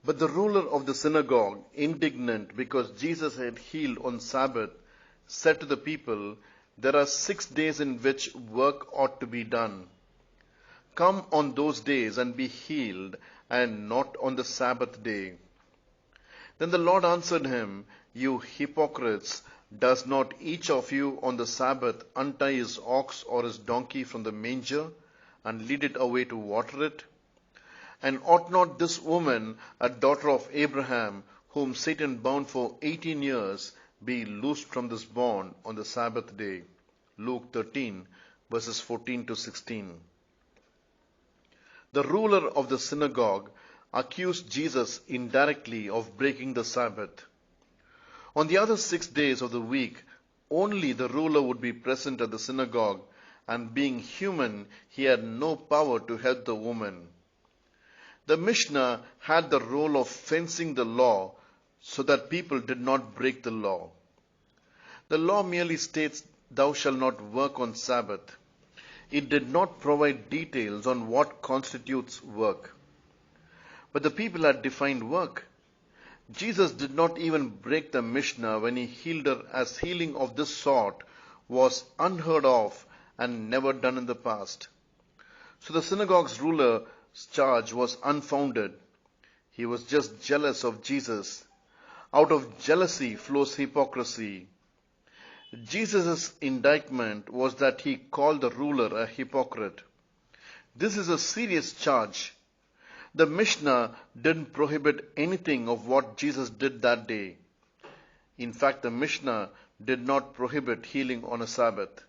But the ruler of the synagogue, indignant because Jesus had healed on Sabbath, said to the people, "There are 6 days in which work ought to be done. Come on those days and be healed, and not on the Sabbath day." Then the Lord answered him, "You hypocrites, does not each of you on the Sabbath untie his ox or his donkey from the manger and lead it away to water it? And ought not this woman, a daughter of Abraham, whom Satan bound for 18 years, be loosed from this bond on the Sabbath day?" Luke 13, verses 14 to 16. The ruler of the synagogue accused Jesus indirectly of breaking the Sabbath. On the other 6 days of the week, only the ruler would be present at the synagogue, and being human, he had no power to help the woman. The Mishnah had the role of fencing the law so that people did not break the law. The law merely states, "Thou shalt not work on Sabbath." It did not provide details on what constitutes work. But the people had defined work. Jesus did not even break the Mishnah when he healed her, as healing of this sort was unheard of and never done in the past. So the synagogue's ruler's charge was unfounded. He was just jealous of Jesus. Out of jealousy flows hypocrisy. Jesus' indictment was that he called the ruler a hypocrite. This is a serious charge. The Mishnah didn't prohibit anything of what Jesus did that day. In fact, the Mishnah did not prohibit healing on a Sabbath.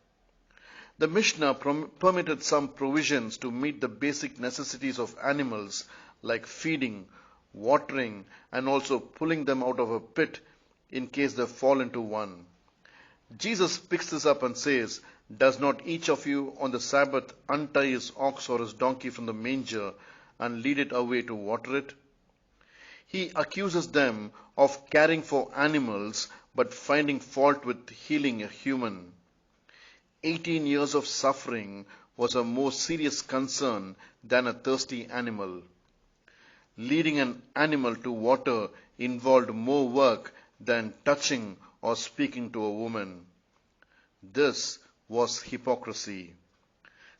The Mishnah permitted some provisions to meet the basic necessities of animals, like feeding, watering, and also pulling them out of a pit in case they fall into one. Jesus picks this up and says, "Does not each of you on the Sabbath untie his ox or his donkey from the manger and lead it away to water it?" He accuses them of caring for animals but finding fault with healing a human. 18 years of suffering was a more serious concern than a thirsty animal. Leading an animal to water involved more work than touching or speaking to a woman. This was hypocrisy,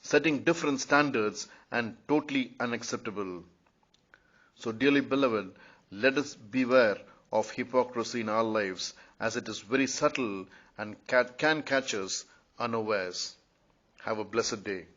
setting different standards and totally unacceptable. So, dearly beloved, let us beware of hypocrisy in our lives, as it is very subtle and can catch us unawares. Have a blessed day.